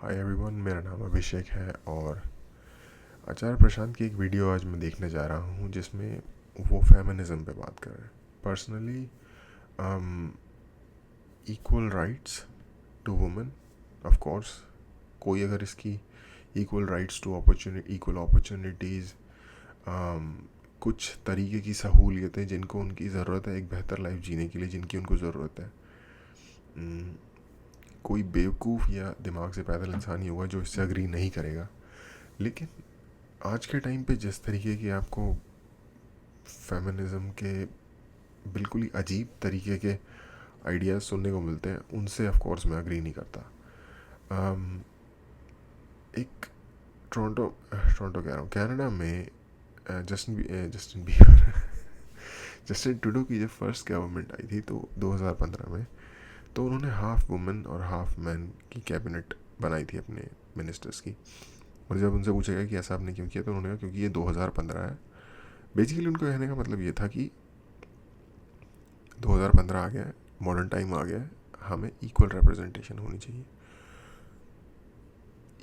Hi everyone, मेरा नाम अभिषेक है और आचार्य प्रशांत की एक वीडियो आज मैं देखने जा रहा हूँ जिसमें वो फेमिनिज़म पे बात कर रहे हैं। Personally equal rights to women, of course. कोई अगर इसकी equal rights to opportunity, equal opportunities, कुछ तरीके की सहूलियतें जिनको उनकी ज़रूरत है एक बेहतर लाइफ जीने के लिए, जिनकी उनको ज़रूरत है, कोई बेवकूफ़ या दिमाग से पैदल इंसान ही होगा जो इससे अग्री नहीं करेगा। लेकिन आज के टाइम पे जिस तरीके की आपको फेमिनिज़म के बिल्कुल ही अजीब तरीके के आइडियाज़ सुनने को मिलते हैं, उनसे ऑफ कोर्स मैं अग्री नहीं करता। एक टोरंटो टोरंटो कह रहा हूँ, कनाडा में जस्टिन बीबर जस्टिन ट्रूडो की जब फर्स्ट गवर्नमेंट आई थी तो 2015 में, तो उन्होंने हाफ वुमेन और हाफ मैन की कैबिनेट बनाई थी अपने मिनिस्टर्स की। और जब उनसे पूछा गया कि ऐसा आपने क्यों किया, तो उन्होंने कहा क्योंकि ये 2015 है। बेसिकली उनको कहने का मतलब ये था कि 2015 आ गया है, मॉडर्न टाइम आ गया है, हमें इक्वल रिप्रेजेंटेशन होनी चाहिए।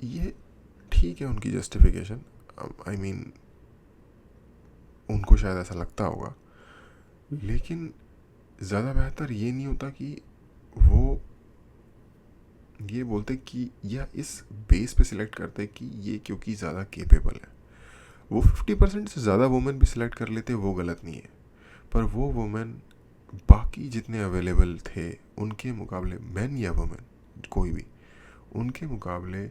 ये ठीक है उनकी जस्टिफिकेशन। आई मीन उनको शायद ऐसा लगता होगा, लेकिन ज़्यादा बेहतर ये नहीं होता कि वो ये बोलते कि या इस बेस पे सिलेक्ट करते कि ये क्योंकि ज़्यादा केपेबल है। वो 50% से ज़्यादा वुमेन भी सिलेक्ट कर लेते, वो गलत नहीं है। पर वो वुमेन बाकी जितने अवेलेबल थे उनके मुकाबले, मैन या वुमेन कोई भी, उनके मुकाबले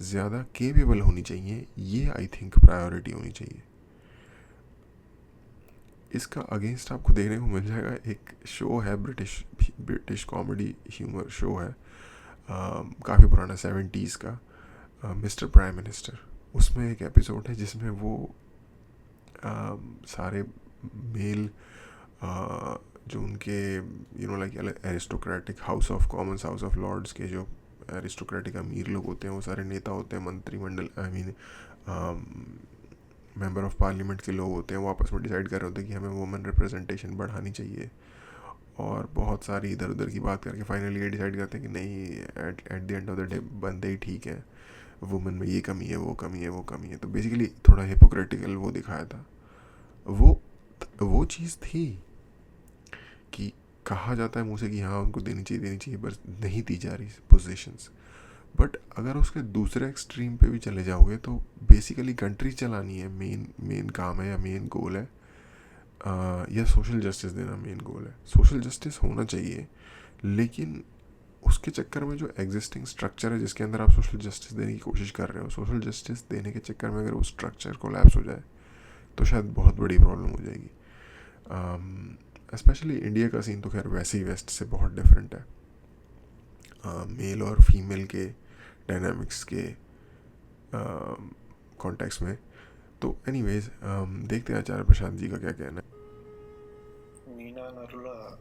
ज़्यादा केपेबल होनी चाहिए। ये आई थिंक प्रायोरिटी होनी चाहिए। इसका अगेंस्ट आपको देखने को मिल जाएगा। एक शो है, ब्रिटिश कॉमेडी ह्यूमर शो है, काफ़ी पुराना 70s का, मिस्टर प्राइम मिनिस्टर। उसमें एक एपिसोड है जिसमें वो सारे मेल जो उनके like aristocratic House of Commons, House of Lords के जो एरिस्टोक्रेटिक अमीर लोग होते हैं, वो सारे नेता होते हैं, मंत्रिमंडल, I mean member of parliament के लोग होते हैं, वो आपस में डिसाइड कर रहे होते हैं कि हमें वुमेन रिप्रेजेंटेशन बढ़ानी चाहिए। और बहुत सारी इधर उधर की बात करके फाइनली ये डिसाइड करते हैं कि नहीं, at the end of the day बंदे ही ठीक है, वुमेन में ये कमी है, वो कमी है, वो कमी है। तो बेसिकली थोड़ा हिपोक्रेटिकल वो दिखाया था। वो चीज़ थी कि कहा जाता है मुझे कि हाँ उनको देनी चाहिए, बस नहीं दी जा रही पोजीशंस। बट अगर उसके दूसरे एक्सट्रीम पे भी चले जाओगे तो बेसिकली कंट्री चलानी है मेन मेन काम है, या मेन गोल है, या सोशल जस्टिस देना मेन गोल है। सोशल जस्टिस होना चाहिए, लेकिन उसके चक्कर में जो एग्जिस्टिंग स्ट्रक्चर है जिसके अंदर आप सोशल जस्टिस देने की कोशिश कर रहे हो, सोशल जस्टिस देने के चक्कर में अगर वो स्ट्रक्चर कोलैप्स हो जाए तो शायद बहुत बड़ी प्रॉब्लम हो जाएगी। स्पेशली इंडिया का सीन तो खैर वैसे ही वेस्ट से बहुत डिफरेंट है, मेल और फीमेल के डायनामिक्स के कॉन्टेक्स्ट में। तो एनीवेज, देखते हैं आचार्य प्रशांत जी का क्या कहना है। मीना नरुला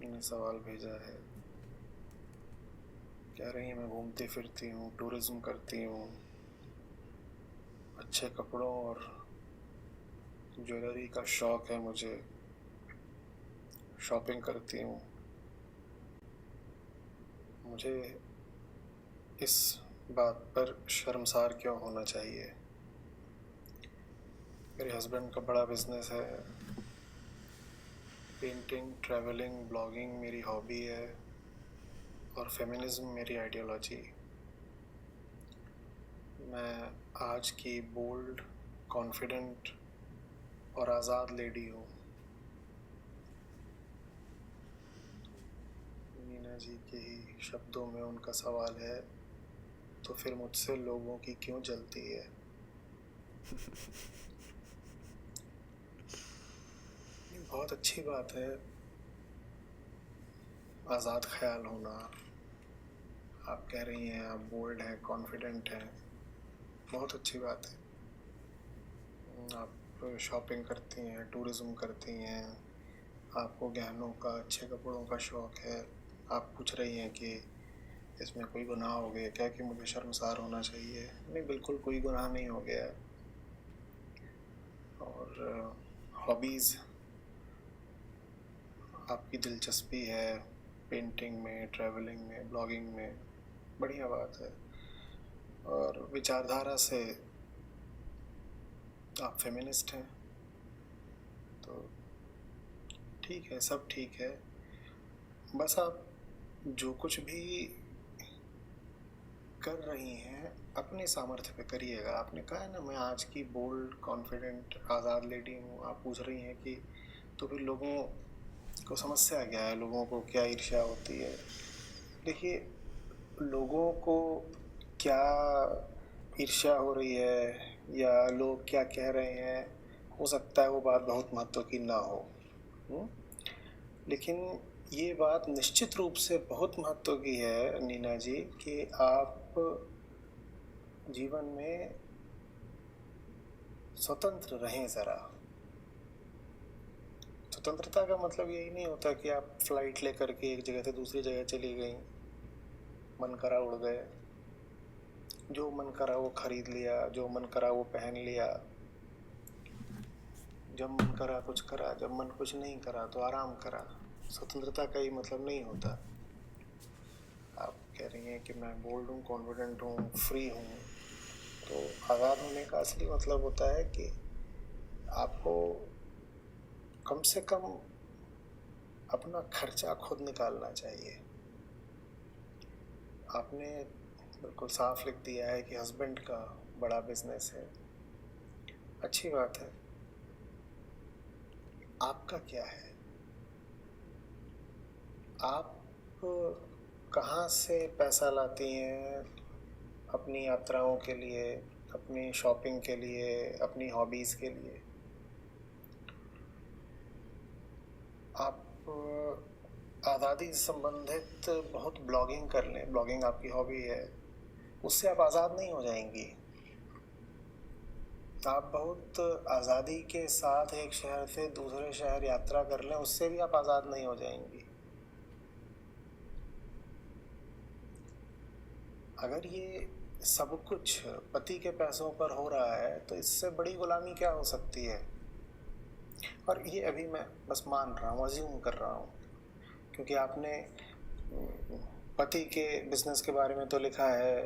ने सवाल भेजा है। कह रही है मैं घूमती फिरती हूँ, टूरिज्म करती हूँ, अच्छे कपड़ों और ज्वेलरी का शौक है मुझे, शॉपिंग करती हूँ। मुझे इस बात पर शर्मसार क्यों होना चाहिए? मेरे हस्बैंड का बड़ा बिजनेस है, पेंटिंग, ट्रैवलिंग, ब्लॉगिंग मेरी हॉबी है और फेमिनिज्म मेरी आइडियोलॉजी। मैं आज की बोल्ड, कॉन्फिडेंट और आज़ाद लेडी हूँ। मीना जी के ही शब्दों में उनका सवाल है, तो फिर मुझसे लोगों की क्यों जलती है? ये बहुत अच्छी बात है, आज़ाद ख्याल होना। आप कह रही हैं आप बोल्ड हैं, कॉन्फिडेंट हैं, बहुत अच्छी बात है। आप शॉपिंग करती हैं, टूरिज्म करती हैं, आपको गहनों का, अच्छे कपड़ों का शौक़ है। आप पूछ रही हैं कि इसमें कोई गुनाह हो गया क्या, कि मुझे शर्मसार होना चाहिए? नहीं, बिल्कुल कोई गुनाह नहीं हो गया। और हॉबीज़, आपकी दिलचस्पी है पेंटिंग में, ट्रैवलिंग में, ब्लॉगिंग में, बढ़िया बात है। और विचारधारा से आप फेमिनिस्ट हैं, तो ठीक है, सब ठीक है। बस आप जो कुछ भी कर रही हैं अपने सामर्थ्य पे करिएगा। आपने कहा है ना, मैं आज की बोल्ड, कॉन्फिडेंट, आज़ाद लेडी हूँ। आप पूछ रही हैं कि तो फिर लोगों को समस्या क्या है, लोगों को क्या ईर्ष्या होती है? देखिए, लोगों को क्या ईर्ष्या हो रही है या लोग क्या कह रहे हैं, हो सकता है वो बात बहुत महत्व की ना हो। हुँ? लेकिन ये बात निश्चित रूप से बहुत महत्व की है नीना जी, कि आप जीवन में स्वतंत्र रहें ज़रा। स्वतंत्रता का मतलब यही नहीं होता कि आप फ्लाइट लेकर के एक जगह से दूसरी जगह चली गईं, मन करा उड़ गए, जो मन करा वो खरीद लिया, जो मन करा वो पहन लिया, जब मन करा कुछ करा, जब मन कुछ नहीं करा तो आराम करा। स्वतंत्रता का ये मतलब नहीं होता। आप कह रही हैं कि मैं बोल्ड हूँ, कॉन्फिडेंट हूँ, फ्री हूँ, तो आज़ाद होने का असली मतलब होता है कि आपको कम से कम अपना खर्चा खुद निकालना चाहिए। आपने बिल्कुल साफ लिख दिया है कि हस्बैंड का बड़ा बिजनेस है, अच्छी बात है। आपका क्या है? आप कहाँ से पैसा लाती हैं अपनी यात्राओं के लिए, अपनी शॉपिंग के लिए, अपनी हॉबीज़ के लिए? आप आज़ादी से संबंधित बहुत ब्लॉगिंग कर लें, ब्लॉगिंग आपकी हॉबी है, उससे आप आज़ाद नहीं हो जाएंगी। आप बहुत आज़ादी के साथ एक शहर से दूसरे शहर यात्रा कर लें, उससे भी आप आज़ाद नहीं हो जाएंगी। अगर ये सब कुछ पति के पैसों पर हो रहा है तो इससे बड़ी गुलामी क्या हो सकती है? और ये अभी मैं बस मान रहा हूँ, अज्यूम कर रहा हूँ, क्योंकि आपने पति के बिजनेस के बारे में तो लिखा है,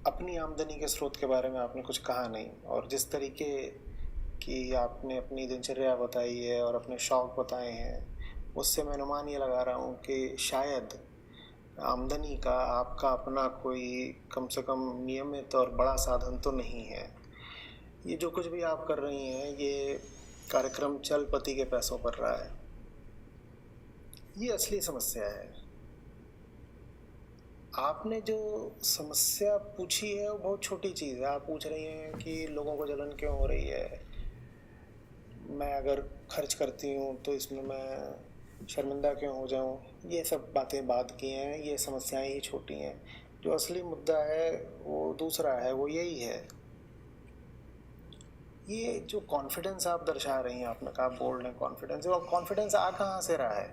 अपनी आमदनी के स्रोत के बारे में आपने कुछ कहा नहीं। और जिस तरीके की आपने अपनी दिनचर्या बताई है और अपने शौक बताए हैं, उससे मैं अनुमान ये लगा रहा हूँ कि शायद आमदनी का आपका अपना कोई कम से कम नियमित और बड़ा साधन तो नहीं है। ये जो कुछ भी आप कर रही हैं, ये कार्यक्रम चल पति के पैसों पर रहा है। ये असली समस्या है। आपने जो समस्या पूछी है वो बहुत छोटी चीज़ है। आप पूछ रही हैं कि लोगों को जलन क्यों हो रही है, मैं अगर खर्च करती हूँ तो इसमें मैं शर्मिंदा क्यों हो जाऊँ। ये सब बातें बाद की हैं, ये समस्याएं ही छोटी हैं। जो असली मुद्दा है वो दूसरा है, वो यही है। ये जो कॉन्फिडेंस आप दर्शा रही हैं, आपने कहा बोल्ड है, कॉन्फिडेंस, वो कॉन्फिडेंस आ कहाँ से रहा है?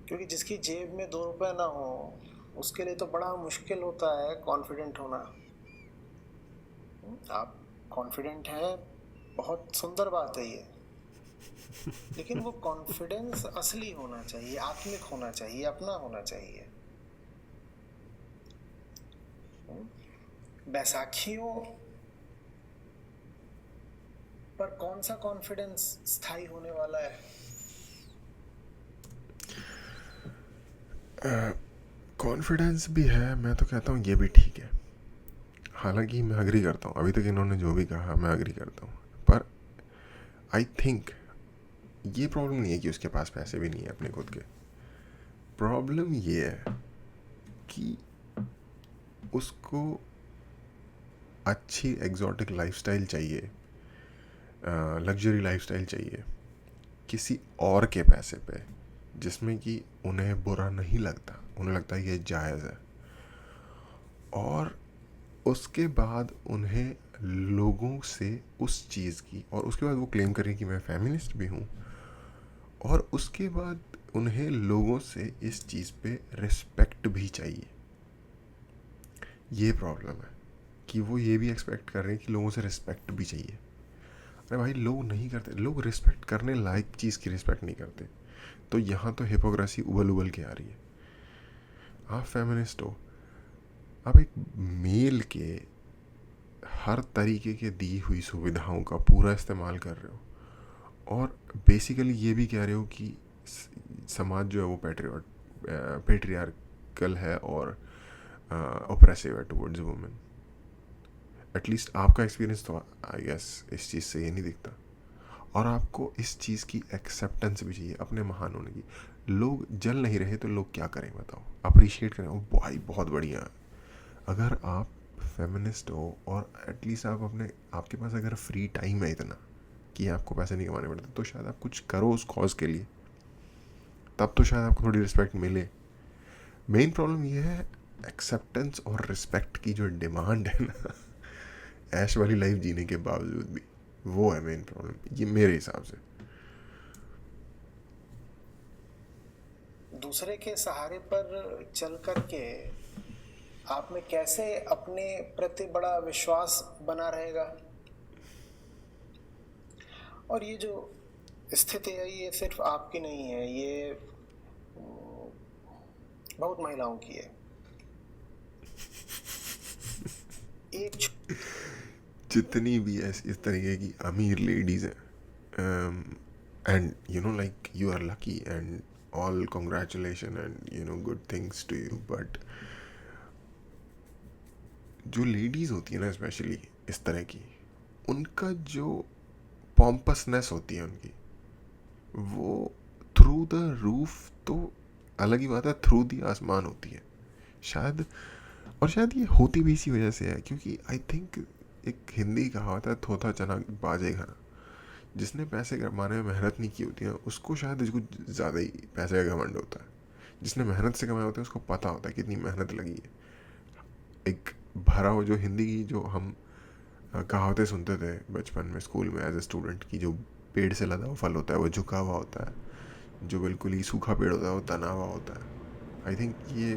क्योंकि जिसकी जेब में 2 रुपए ना हो उसके लिए तो बड़ा मुश्किल होता है कॉन्फिडेंट होना। आप कॉन्फिडेंट हैं, बहुत सुंदर बात है ये, लेकिन वो कॉन्फिडेंस असली होना चाहिए, आत्मिक होना चाहिए, अपना होना चाहिए। बैसाखियों पर कौन सा कॉन्फिडेंस स्थायी होने वाला है? कॉन्फिडेंस भी है, मैं तो कहता हूँ ये भी ठीक है। हालांकि मैं अग्री करता हूँ, अभी तक इन्होंने जो भी कहा मैं अग्री करता हूँ, पर आई थिंक ये प्रॉब्लम नहीं है कि उसके पास पैसे भी नहीं है अपने खुद के। प्रॉब्लम ये है कि उसको अच्छी एग्जॉटिक लाइफस्टाइल चाहिए, लग्जरी लाइफस्टाइल चाहिए किसी और के पैसे पे, जिसमें कि उन्हें बुरा नहीं लगता, उन्हें लगता है ये जायज़ है। और उसके बाद उन्हें लोगों से उस चीज़ की, और उसके बाद वो क्लेम करें कि मैं फेमिनिस्ट भी हूँ, और उसके बाद उन्हें लोगों से इस चीज़ पे रिस्पेक्ट भी चाहिए। ये प्रॉब्लम है कि वो ये भी एक्सपेक्ट कर रहे हैं कि लोगों से रिस्पेक्ट भी चाहिए। अरे भाई, लोग नहीं करते, लोग रिस्पेक्ट करने लायक चीज़ की रिस्पेक्ट नहीं करते। तो यहाँ तो हिपोक्रेसी उबल उबल के आ रही है। आप फेमिनिस्ट हो, आप एक मेल के हर तरीके के दी हुई सुविधाओं का पूरा इस्तेमाल कर रहे हो और बेसिकली ये भी कह रहे हो कि समाज जो है वो पेट्रियार्कल है और ओप्रेसिव है टुवर्ड्स वुमेन। एटलीस्ट आपका एक्सपीरियंस तो आई गेस इस चीज़ से ये नहीं दिखता। और आपको इस चीज़ की एक्सेप्टेंस भी चाहिए अपने महान होने की। लोग जल नहीं रहे तो लोग क्या करें बताओ, अप्रिशिएट करें, ओ भाई बहुत बढ़िया। अगर आप फेमिनिस्ट हो और एटलीस्ट आप आपके पास अगर फ्री टाइम है इतना कि आपको पैसे नहीं कमाने पड़ते, तो शायद आप कुछ करो उस कॉज के लिए, तब तो शायद आपको थोड़ी रिस्पेक्ट मिले। मेन प्रॉब्लम ये है एक्सेप्टेंस और रिस्पेक्ट की जो डिमांड है ना ऐश वाली लाइफ जीने के बावजूद भी, वो है मेन प्रॉब्लम ये मेरे हिसाब से। दूसरे के सहारे पर चल करके आप में कैसे अपने प्रति बड़ा विश्वास बना रहेगा। और ये जो स्थिति है ये सिर्फ आपकी नहीं है, ये बहुत महिलाओं की है। एक जितनी भी इस तरीके की अमीर लेडीज़ हैं, and you know like you are lucky and all congratulation and you know good things to you, but जो लेडीज़ होती है ना स्पेशली इस तरह की, उनका जो पॉम्पसनेस होती है उनकी, वो थ्रू द रूफ तो अलग ही बात है, थ्रू दी आसमान होती है शायद। और शायद ये होती भी इसी वजह से है क्योंकि आई थिंक एक हिंदी कहावत है, थोथा चना बाजे खाना। जिसने पैसे कमाने में मेहनत नहीं की होती है उसको शायद इसको ज़्यादा ही पैसे का घमंड होता है। जिसने मेहनत से कमाया होता है उसको पता होता है कितनी मेहनत लगी है। एक भरा हो जो हिंदी की जो हम कहावतें सुनते थे बचपन में स्कूल में एज ए स्टूडेंट की, जो पेड़ से लदा हुआ फल होता है वो झुका हुआ होता है, जो बिल्कुल ही सूखा पेड़ होता है वो तना हुआ होता है। आई थिंक ये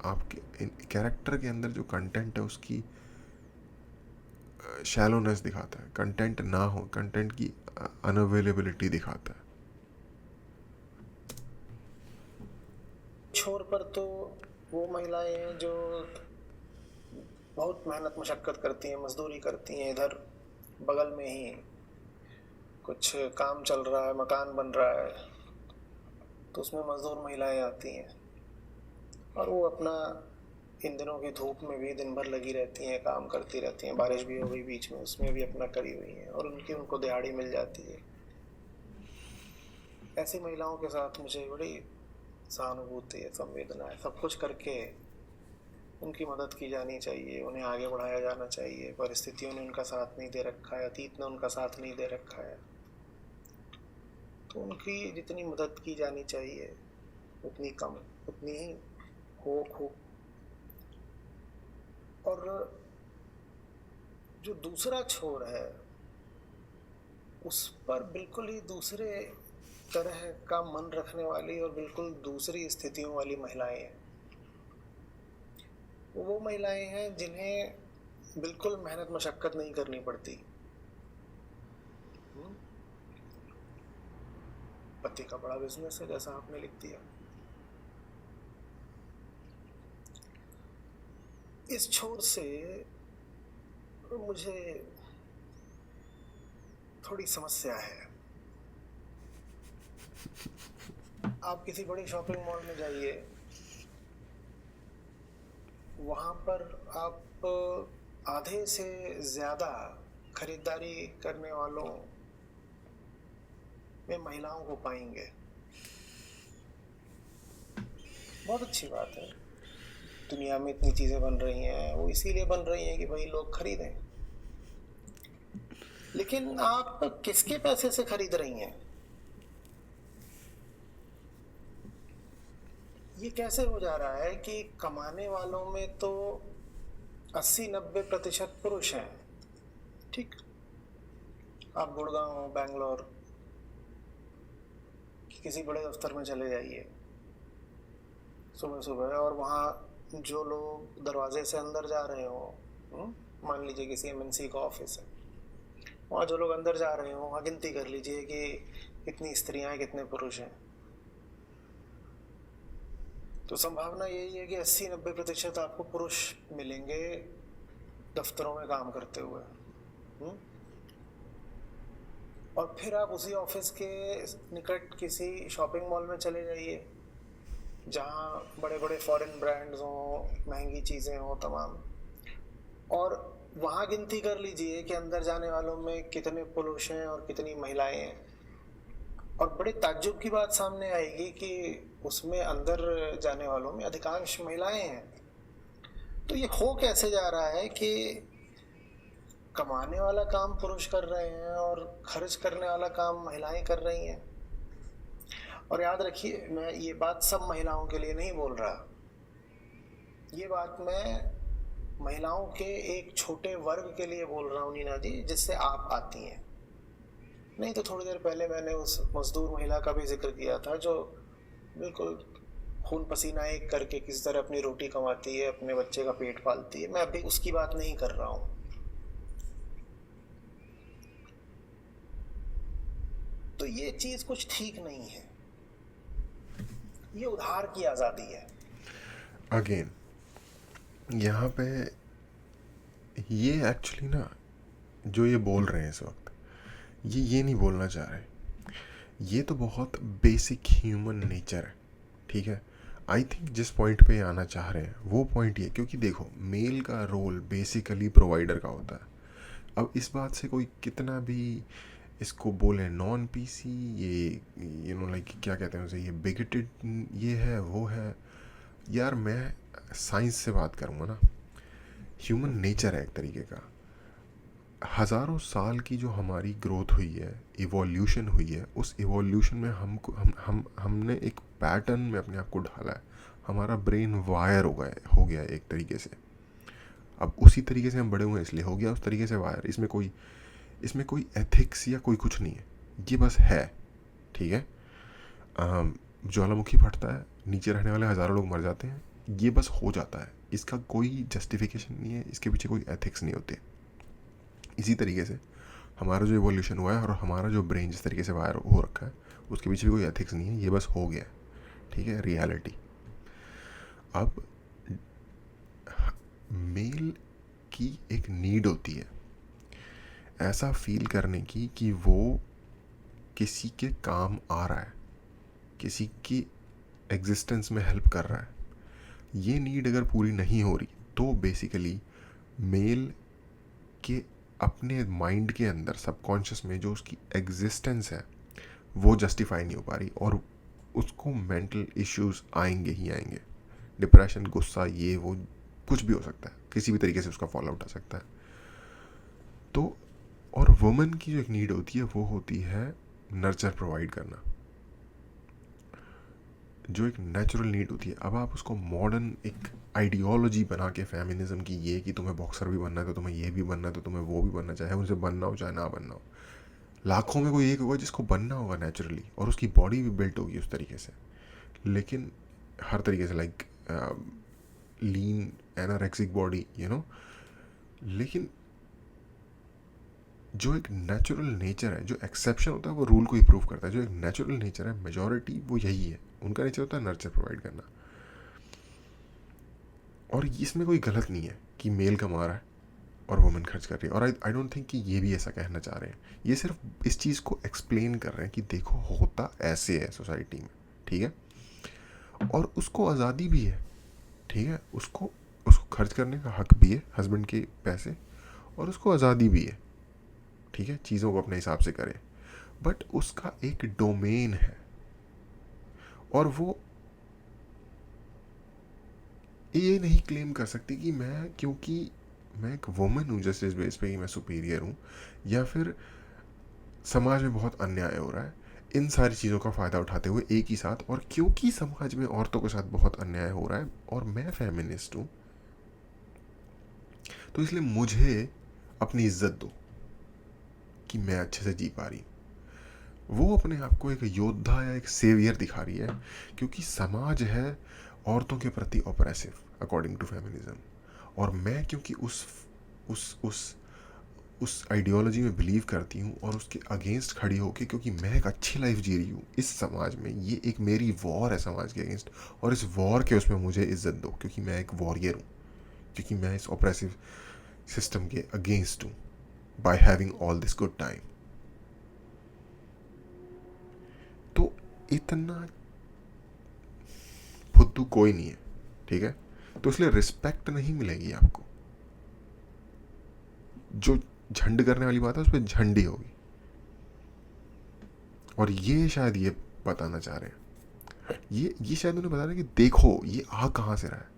आपके कैरेक्टर के अंदर जो कंटेंट है उसकी शैलोनेस दिखाता है। कंटेंट ना हो, कंटेंट की अनअवेलेबिलिटी दिखाता है। छोर पर तो वो महिलाएं हैं जो बहुत मेहनत मशक्कत करती हैं, मजदूरी करती हैं। इधर बगल में ही कुछ काम चल रहा है, मकान बन रहा है, तो उसमें मजदूर महिलाएं आती हैं और वो अपना इन दिनों की धूप में भी दिन भर लगी रहती हैं, काम करती रहती हैं। बारिश भी हो गई बीच में, उसमें भी अपना करी हुई हैं और उनको दिहाड़ी मिल जाती है। ऐसी महिलाओं के साथ मुझे बड़ी सहानुभूति है, संवेदना है। सब कुछ करके उनकी मदद की जानी चाहिए, उन्हें आगे बढ़ाया जाना चाहिए। परिस्थितियों ने उनका साथ नहीं दे रखा है, अतीत ने उनका साथ नहीं दे रखा है, तो उनकी जितनी मदद की जानी चाहिए उतनी कम, उतनी ही हो खूब। और जो दूसरा छोर है उस पर बिल्कुल ही दूसरे तरह का मन रखने वाली और बिल्कुल दूसरी स्थितियों वाली महिलाएं हैं। वो महिलाएं हैं जिन्हें बिल्कुल मेहनत मशक्कत नहीं करनी पड़ती। पति का बड़ा बिजनेस है जैसा आपने लिख दिया। इस छोर से मुझे थोड़ी समस्या है। आप किसी बड़ी शॉपिंग मॉल में जाइए, वहां पर आप आधे से ज्यादा खरीदारी करने वालों में महिलाओं को पाएंगे। बहुत अच्छी बात है, दुनिया में इतनी चीजें बन रही हैं, वो इसीलिए बन रही हैं कि भाई लोग खरीदें। लेकिन आप किसके पैसे से खरीद रही हैं? ये कैसे हो जा रहा है कि कमाने वालों में तो 80-90% पुरुष हैं। ठीक, आप गुड़गांव, बैंगलोर किसी बड़े दफ्तर में चले जाइए सुबह सुबह, और वहाँ जो लोग दरवाजे से अंदर जा रहे हो, मान लीजिए किसी एमएनसी का ऑफिस है, वहाँ जो लोग अंदर जा रहे हो वहाँ गिनती कर लीजिए कि कितनी स्त्रियां हैं कितने पुरुष हैं। तो संभावना यही है कि 80-90% आपको पुरुष मिलेंगे दफ्तरों में काम करते हुए। और फिर आप उसी ऑफिस के निकट किसी शॉपिंग मॉल में चले जाइए जहाँ बड़े बड़े फॉरेन ब्रांड्स हों, महंगी चीज़ें हों तमाम, और वहाँ गिनती कर लीजिए कि अंदर जाने वालों में कितने पुरुष हैं और कितनी महिलाएं हैं, और बड़े ताज्जुब की बात सामने आएगी कि उसमें अंदर जाने वालों में अधिकांश महिलाएं हैं। तो ये हो कैसे जा रहा है कि कमाने वाला काम पुरुष कर रहे हैं और खर्च करने वाला काम महिलाएं कर रही हैं? और याद रखिए, मैं ये बात सब महिलाओं के लिए नहीं बोल रहा, ये बात मैं महिलाओं के एक छोटे वर्ग के लिए बोल रहा हूँ नीना जी, जिससे आप आती हैं। नहीं तो थोड़ी देर पहले मैंने उस मजदूर महिला का भी जिक्र किया था जो बिल्कुल खून पसीना एक करके किसी तरह अपनी रोटी कमाती है, अपने बच्चे का पेट पालती है। मैं अभी उसकी बात नहीं कर रहा हूँ। तो ये चीज कुछ ठीक नहीं है, ये उधार की आज़ादी है। अगेन यहाँ पे ये एक्चुअली ना, जो ये बोल रहे हैं इस वक्त, ये नहीं बोलना चाह रहे। ये तो बहुत बेसिक ह्यूमन नेचर है, ठीक है। आई थिंक जिस पॉइंट पे आना चाह रहे हैं वो पॉइंट ये, क्योंकि देखो मेल का रोल बेसिकली प्रोवाइडर का होता है। अब इस बात से कोई कितना भी इसको बोले नॉन पीसी, ये लाइक क्या कहते हैं उसे, ये बिगेटेड, ये है वो है, यार मैं साइंस से बात करूँगा ना। ह्यूमन नेचर है एक तरीके का। हज़ारों साल की जो हमारी ग्रोथ हुई है, इवोल्यूशन हुई है, उस इवोल्यूशन में हमने एक पैटर्न में अपने आप को ढाला है। हमारा ब्रेन वायर हो गया है एक तरीके से। अब उसी तरीके से हम बड़े हुए इसलिए हो गया उस तरीके से वायर। इसमें कोई एथिक्स या कोई कुछ नहीं है, ये बस है, ठीक है। ज्वालामुखी फटता है, नीचे रहने वाले हज़ारों लोग मर जाते हैं, ये बस हो जाता है। इसका कोई जस्टिफिकेशन नहीं है, इसके पीछे कोई एथिक्स नहीं होते। इसी तरीके से हमारा जो इवोल्यूशन हुआ है और हमारा जो ब्रेन जिस तरीके से वायर हो रखा है, उसके पीछे भी कोई एथिक्स नहीं है, ये बस हो गया, ठीक है, रियलिटी। अब मेल की एक नीड होती है ऐसा फील करने की कि वो किसी के काम आ रहा है, किसी की एग्जिस्टेंस में हेल्प कर रहा है। ये नीड अगर पूरी नहीं हो रही तो बेसिकली मेल के अपने माइंड के अंदर सबकॉन्शियस में जो उसकी एग्जिस्टेंस है वो जस्टिफाई नहीं हो पा रही, और उसको मेंटल इश्यूज आएंगे ही आएंगे। डिप्रेशन, गुस्सा, ये वो कुछ भी हो सकता है, किसी भी तरीके से उसका फॉल आउट आ सकता है। तो और वुमेन की जो एक नीड होती है वो होती है नर्चर प्रोवाइड करना, जो एक नेचुरल नीड होती है। अब आप उसको मॉडर्न एक आइडियोलॉजी बना के फेमिनिज्म की, ये कि तुम्हें बॉक्सर भी बनना है तो तुम्हें ये भी बनना है तो तुम्हें वो भी बनना, चाहे उनसे बनना हो चाहे ना बनना हो। लाखों में कोई एक होगा जिसको बनना होगा नेचुरली, और उसकी बॉडी भी बिल्ट होगी उस तरीके से, लेकिन हर तरीके से लाइक लीन एनोरेक्सिक बॉडी, लेकिन जो एक नेचुरल नेचर है, जो एक्सेप्शन होता है वो रूल को ही प्रूव करता है। जो एक नेचुरल नेचर है, मेजॉरिटी वो यही है, उनका नेचर होता है नर्चर प्रोवाइड करना। और इसमें कोई गलत नहीं है कि मेल कमा रहा है और वुमेन खर्च कर रही है, और आई डोंट थिंक कि ये भी ऐसा कहना चाह रहे हैं। ये सिर्फ इस चीज़ को एक्सप्लेन कर रहे हैं कि देखो होता ऐसे है सोसाइटी में, ठीक है। और उसको आज़ादी भी है, ठीक है, उसको खर्च करने का हक भी है, हस्बैंड के पैसे, और उसको आज़ादी भी है, ठीक है, चीज़ों को अपने हिसाब से करे। बट उसका एक डोमेन है, और वो ये नहीं क्लेम कर सकती कि मैं, क्योंकि मैं एक वुमन हूँ जस्ट इस बेस पे कि मैं सुपीरियर हूँ, या फिर समाज में बहुत अन्याय हो रहा है, इन सारी चीज़ों का फ़ायदा उठाते हुए एक ही साथ, और क्योंकि समाज में औरतों के साथ बहुत अन्याय हो रहा है और मैं फेमिनिस्ट हूँ, तो इसलिए मुझे अपनी इज्जत दो कि मैं अच्छे से जी पा रही हूँ। वो अपने आप को एक योद्धा या एक सेवियर दिखा रही है, क्योंकि समाज है औरतों के प्रति ऑपरेसिव अकॉर्डिंग टू फेमिनिज्म, और मैं क्योंकि उस उस आइडियोलॉजी में बिलीव करती हूँ और उसके अगेंस्ट खड़ी होके, क्योंकि मैं एक अच्छी लाइफ जी रही हूँ इस समाज में, ये एक मेरी वॉर है समाज के अगेंस्ट, और इस वॉर के उसमें मुझे इज्जत दो क्योंकि मैं एक वॉरियर हूँ, क्योंकि मैं इस ऑप्रेसिव सिस्टम के अगेंस्ट हूँ, by having all this good time. तो इतना फुद्दू कोई नहीं है, ठीक है? तो इसलिए रिस्पेक्ट नहीं मिलेगी आपको। जो झंड करने वाली बात है उस पर झंडी होगी, और ये शायद ये बताना चाह रहे हैं, ये शायद उन्हें बता रहे हैं कि देखो ये आ कहाँ से रहा है,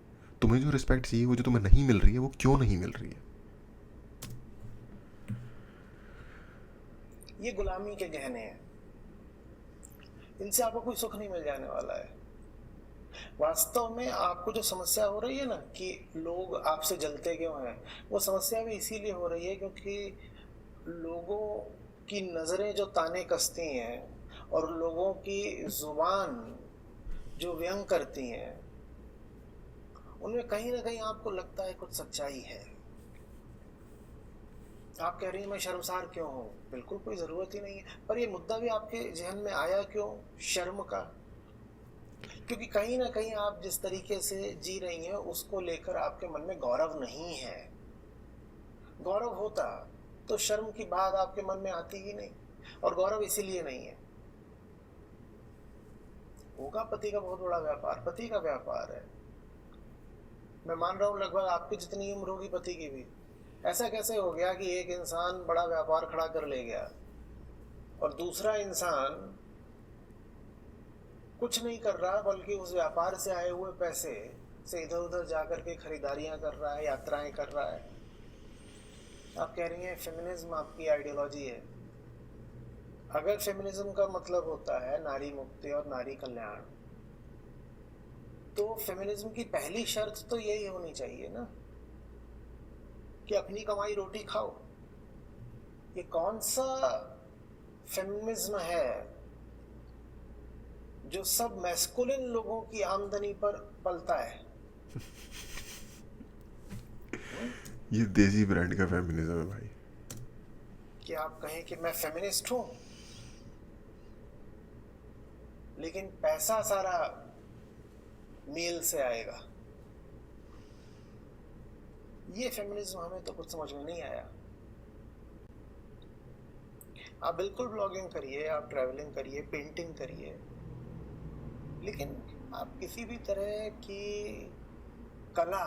तुम्हें जो रिस्पेक्ट चाहिए वो जो तुम्हें नहीं मिल रही है वो क्यों नहीं मिल रही है। ये गुलामी के गहने हैं, इनसे आपको कोई सुख नहीं मिल जाने वाला है। वास्तव में आपको जो समस्या हो रही है ना कि लोग आपसे जलते क्यों हैं, वो समस्या भी इसीलिए हो रही है क्योंकि लोगों की नज़रें जो ताने कसती हैं और लोगों की जुबान जो व्यंग करती हैं, उनमें कहीं ना कहीं आपको लगता है कुछ सच्चाई है। आप कह रही हैं मैं शर्मसार क्यों हूँ, बिल्कुल कोई ज़रूरत ही नहीं है। पर ये मुद्दा भी आपके जहन में आया क्यों, शर्म का? क्योंकि कहीं ना कहीं आप जिस तरीके से जी रही हैं उसको लेकर आपके मन में गौरव नहीं है। गौरव होता तो शर्म की बात आपके मन में आती ही नहीं, और गौरव इसीलिए नहीं है। होगा पति का बहुत बड़ा व्यापार, पति का व्यापार है, मैं मान रहा हूँ लगभग आपकी जितनी उम्र होगी पति की भी। ऐसा कैसे हो गया कि एक इंसान बड़ा व्यापार खड़ा कर ले गया और दूसरा इंसान कुछ नहीं कर रहा, बल्कि उस व्यापार से आए हुए पैसे से इधर उधर जाकर के खरीदारियां कर रहा है, यात्राएं कर रहा है। आप कह रही हैं फेमिनिज्म आपकी आइडियोलॉजी है। अगर फेमिनिज्म का मतलब होता है नारी मुक्ति और नारी कल्याण, तो फेमिनिज्म की पहली शर्त तो यही होनी चाहिए ना कि अपनी कमाई रोटी खाओ। ये कौन सा फेमिनिज्म है जो सब मैस्कुलिन लोगों की आमदनी पर पलता है? ये देसी ब्रांड का फेमिनिज्म है भाई। कि आप कहें कि मैं फेमिनिस्ट हूं, लेकिन पैसा सारा मेल से आएगा। ये फेमिनिज्म हमें तो कुछ समझ में नहीं आया। आप बिल्कुल ब्लॉगिंग करिए, आप ट्रैवलिंग करिए, पेंटिंग करिए, लेकिन आप किसी भी तरह की कला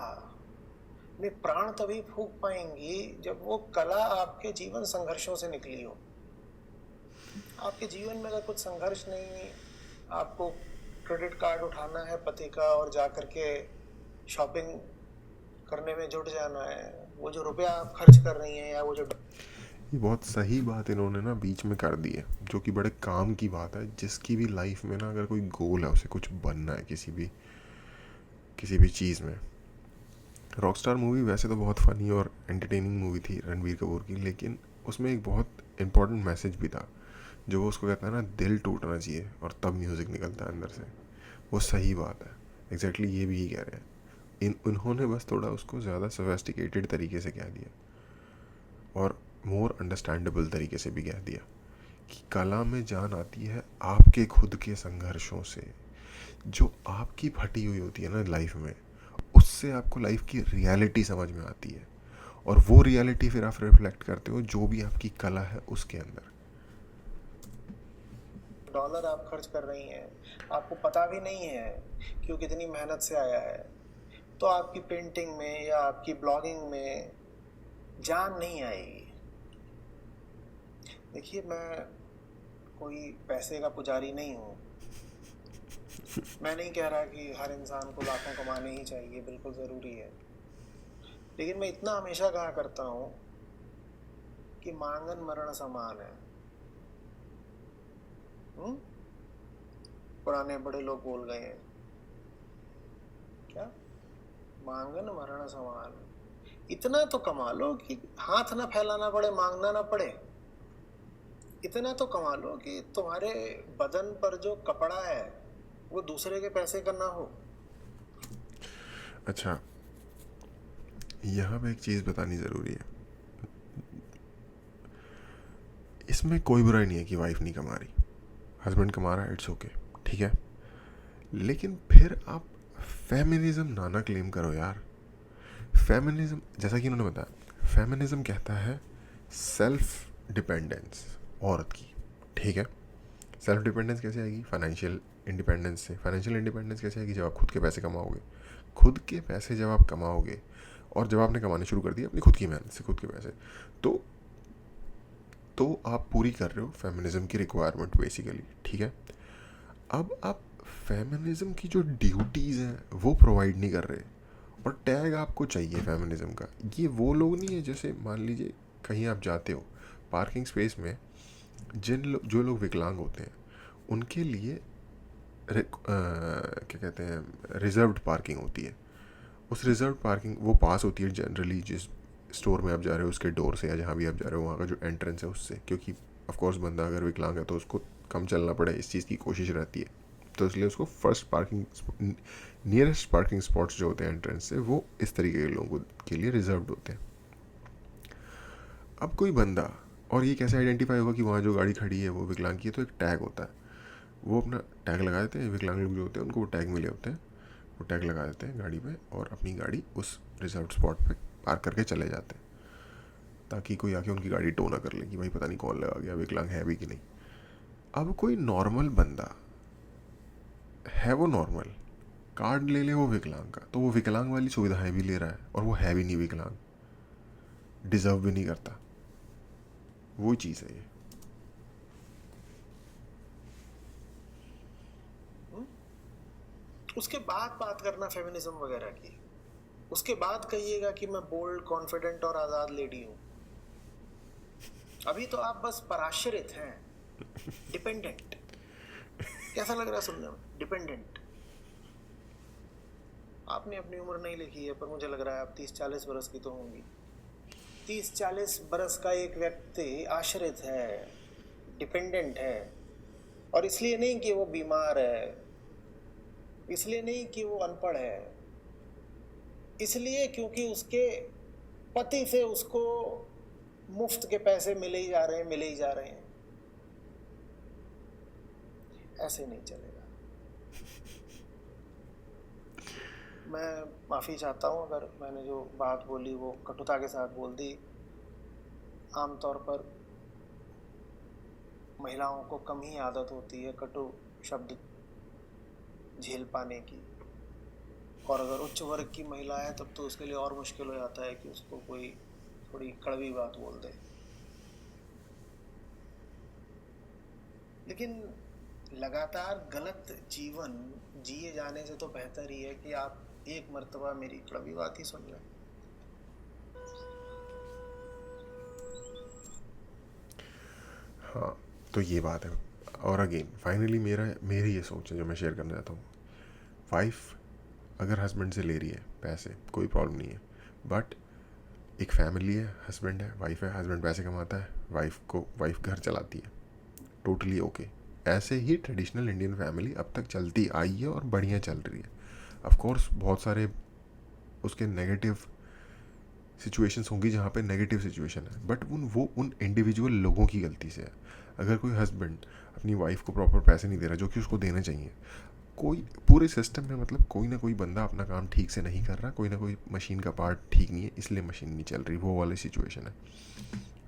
में प्राण तभी फूंक पाएंगी जब वो कला आपके जीवन संघर्षों से निकली हो। आपके जीवन में अगर कुछ संघर्ष नहीं, आपको क्रेडिट कार्ड उठाना है पति का और जा करके शॉपिंग करने में जुट जाना है, वो जो रुपया आप खर्च कर रही हैं या वो जो ये बहुत सही बात इन्होंने ना बीच में कर दी है, जो कि बड़े काम की बात है। जिसकी भी लाइफ में ना अगर कोई गोल है, उसे कुछ बनना है किसी भी चीज़ में। रॉकस्टार मूवी वैसे तो बहुत फ़नी और एंटरटेनिंग मूवी थी रणबीर कपूर की, लेकिन उसमें एक बहुत इम्पोर्टेंट मैसेज भी था, जो वो उसको कहता है ना, दिल टूटना चाहिए और तब म्यूज़िक निकलता है अंदर से। वो सही बात है, एग्जैक्टली ये भी ही कह रहे हैं। उन्होंने बस थोड़ा उसको ज़्यादा सोफेस्टिकेटेड तरीके से कह दिया और मोर अंडरस्टैंडेबल तरीके से भी कह दिया कि कला में जान आती है आपके खुद के संघर्षों से। जो आपकी फटी हुई होती है ना लाइफ में, उससे आपको लाइफ की रियलिटी समझ में आती है, और वो रियलिटी फिर आप रिफ्लेक्ट करते हो जो भी आपकी कला है उसके अंदर। डॉलर आप खर्च कर रही हैं, आपको पता भी नहीं है कि वो कितनी मेहनत से आया है, तो आपकी पेंटिंग में या आपकी ब्लॉगिंग में जान नहीं आएगी। देखिए, मैं कोई पैसे का पुजारी नहीं हूँ। मैं नहीं कह रहा कि हर इंसान को लाखों कमाने ही चाहिए, बिल्कुल ज़रूरी है। लेकिन मैं इतना हमेशा कहा करता हूँ कि मांगन मरण समान है। पुराने बड़े लोग बोल गए हैं क्या, मांगन मरण समान। इतना तो कमा लो कि हाथ ना फैलाना पड़े, मांगना ना पड़े। इतना तो कमा लो कि तुम्हारे बदन पर जो कपड़ा है वो दूसरे के पैसे का ना हो। अच्छा, यहाँ पे एक चीज़ बतानी ज़रूरी है। इसमें कोई बुराई नहीं है कि वाइफ नहीं कमा रही, हस्बैंड कमा रहा है, इट्स ओके, ठीक है। लेकिन फिर आप फेमिनिज्म ना क्लेम करो यार। फेमिनिज्म, जैसा कि इन्होंने बताया, फेमिनिज्म कहता है सेल्फ डिपेंडेंस औरत की, ठीक है। सेल्फ डिपेंडेंस कैसे आएगी? फाइनेंशियल इंडिपेंडेंस से। फाइनेंशियल इंडिपेंडेंस कैसे आएगी? जब आप खुद के पैसे कमाओगे। खुद के पैसे जब आप कमाओगे, और जब आपने कमाने शुरू कर दिया अपनी खुद की मेहनत से खुद के पैसे, तो आप पूरी कर रहे हो फेमिनिज्म की रिक्वायरमेंट बेसिकली, ठीक है। अब आप फेमिनिज्म की जो ड्यूटीज़ हैं वो प्रोवाइड नहीं कर रहे, और टैग आपको चाहिए फेमिनिज्म का। ये वो लोग नहीं है, जैसे मान लीजिए कहीं आप जाते हो पार्किंग स्पेस में, जो लोग विकलांग होते हैं उनके लिए क्या कहते हैं, रिजर्व्ड पार्किंग होती है। उस रिजर्व पार्किंग वो पास होती है जनरली जिस स्टोर में आप जा रहे हो उसके डोर से, या जहाँ भी आप जा रहे हो वहाँ का जो एंट्रेंस है उससे, क्योंकि ऑफ कोर्स बंदा अगर विकलांग है तो उसको कम चलना पड़े, इस चीज़ की कोशिश रहती है, तो इसलिए उसको first parking, nearest parking spots जो होते हैं एंट्रेंस से, वो इस तरीके के लोगों के लिए रिजर्व्ड होते हैं। अब कोई बंदा, और ये कैसे आइडेंटिफाई होगा कि वहाँ जो गाड़ी खड़ी है वो विकलांग की है? तो एक टैग होता है, वो अपना टैग लगा देते हैं। विकलांग लोग जो होते हैं उनको वो टैग मिले होते हैं, वो टैग लगा देते हैं गाड़ी पे, और अपनी गाड़ी उस रिजर्व स्पॉट पे पार्क करके चले जाते हैं, ताकि कोई आके उनकी गाड़ी टो ना कर ले कि भाई पता नहीं कौन लगा गया, विकलांग है भी कि नहीं। अब कोई नॉर्मल बंदा है, वो नॉर्मल कार्ड ले ले वो विकलांग का, तो वो विकलांग वाली सुविधाएं भी ले रहा है, और वो है भी नहीं विकलांग, डिजर्व भी नहीं करता। वो चीज़ है ये। उसके बाद बात करना फेमिनिज्म वगैरह की, उसके बाद कहिएगा कि मैं बोल्ड, कॉन्फिडेंट और आज़ाद लेडी हूँ। अभी तो आप बस पराश्रित हैं, डिपेंडेंट। कैसा लग रहा है सुनने में? डिपेंडेंट। आपने अपनी उम्र नहीं लिखी है, पर मुझे लग रहा है आप 30-40 बरस की तो होंगी। 30-40 बरस का एक व्यक्ति आश्रित है, डिपेंडेंट है, और इसलिए नहीं कि वो बीमार है, इसलिए नहीं कि वो अनपढ़ है, इसलिए क्योंकि उसके पति से उसको मुफ्त के पैसे मिले ही जा रहे हैं। ऐसे नहीं चलेगा। मैं माफ़ी चाहता हूँ अगर मैंने जो बात बोली वो कटुता के साथ बोल दी। आमतौर पर महिलाओं को कम ही आदत होती है कटु शब्द झेल पाने की, और अगर उच्च वर्ग की महिला है तब तो उसके लिए और मुश्किल हो जाता है कि उसको कोई थोड़ी कड़वी बात बोल दे। लेकिन लगातार गलत जीवन जिए जाने से तो बेहतर ही है कि आप एक मर्तबा मेरी कड़वी बात ही सुन लें। हाँ, तो ये बात है। और अगेन फाइनली मेरी ये सोच है जो मैं शेयर करना चाहता हूँ। वाइफ अगर हस्बैंड से ले रही है पैसे, कोई प्रॉब्लम नहीं है, बट एक फैमिली है, हस्बैंड है, वाइफ है, हस्बैंड पैसे कमाता है, वाइफ घर चलाती है, टोटली ओके। ऐसे ही ट्रेडिशनल इंडियन फैमिली अब तक चलती आई है और बढ़िया चल रही है। ऑफ कोर्स बहुत सारे उसके नेगेटिव सिचुएशंस होंगी जहाँ पे नेगेटिव सिचुएशन है, बट उन इंडिविजुअल लोगों की गलती से है। अगर कोई हस्बैंड अपनी वाइफ को प्रॉपर पैसे नहीं दे रहा जो कि उसको देने चाहिए, कोई पूरे सिस्टम में मतलब कोई ना कोई बंदा अपना काम ठीक से नहीं कर रहा, कोई ना कोई मशीन का पार्ट ठीक नहीं है, इसलिए मशीन नहीं चल रही, वो वाली सिचुएशन है।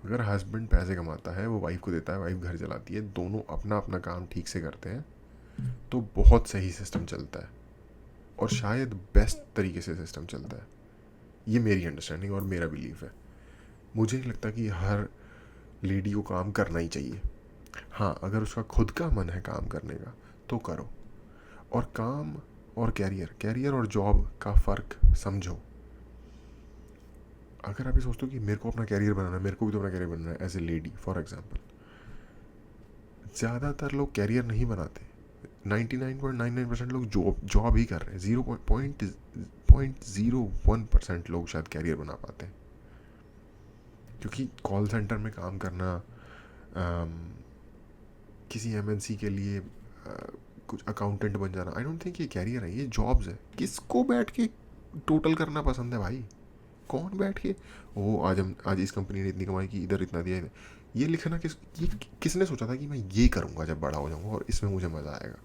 अगर हस्बैंड पैसे कमाता है, वो वाइफ को देता है, वाइफ घर चलाती है, दोनों अपना अपना काम ठीक से करते हैं, तो बहुत सही सिस्टम चलता है, और शायद बेस्ट तरीके से सिस्टम चलता है। ये मेरी अंडरस्टैंडिंग और मेरा बिलीफ है। मुझे नहीं लगता कि हर लेडी को काम करना ही चाहिए। हाँ, अगर उसका खुद का मन है काम करने का तो करो, और काम और कैरियर और जॉब का फ़र्क समझो। अगर आप ये सोचते हो कि मेरे को अपना कैरियर बनाना है, मेरे को भी तो अपना कैरियर बनाना है as a lady for example, ज़्यादातर लोग कैरियर नहीं बनाते। 99.99% लोग जॉब ही कर रहे हैं। 0.01% लोग शायद कैरियर बना पाते हैं, क्योंकि कॉल सेंटर में काम करना, किसी एमएनसी के लिए कुछ अकाउंटेंट बन जाना, आई डोंट थिंक ये कैरियर है, ये जॉब्स है। किसको बैठ के टोटल करना पसंद है भाई? कौन बैठ के आज इस कंपनी ने इतनी कमाई की, इधर इतना दिया, ये लिखना ये किसने सोचा था कि मैं ये करूँगा जब बड़ा हो जाऊँगा और इसमें मुझे मज़ा आएगा।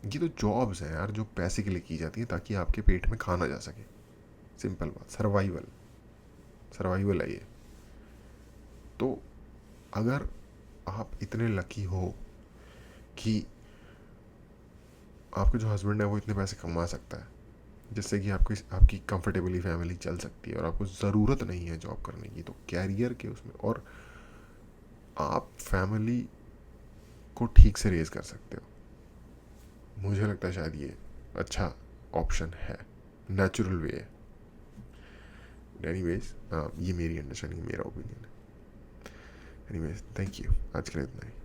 ये तो जॉब्स हैं यार जो पैसे के लिए की जाती हैं ताकि आपके पेट में खाना जा सके। सिंपल बात, सर्वाइवल सर्वाइवल है ये। तो अगर आप इतने लकी हो कि आपके जो हस्बैंड है वो इतने पैसे कमा सकता है जिससे कि आपकी कंफर्टेबली फैमिली चल सकती है और आपको ज़रूरत नहीं है जॉब करने की, तो कैरियर के उसमें और आप फैमिली को ठीक से रेज कर सकते हो, मुझे लगता है शायद ये अच्छा ऑप्शन है, नेचुरल वे है। एनीवेज ये मेरी अंडरस्टैंडिंग, मेरा ओपिनियन है। एनीवेज थैंक यू, आज के लिए इतना ही।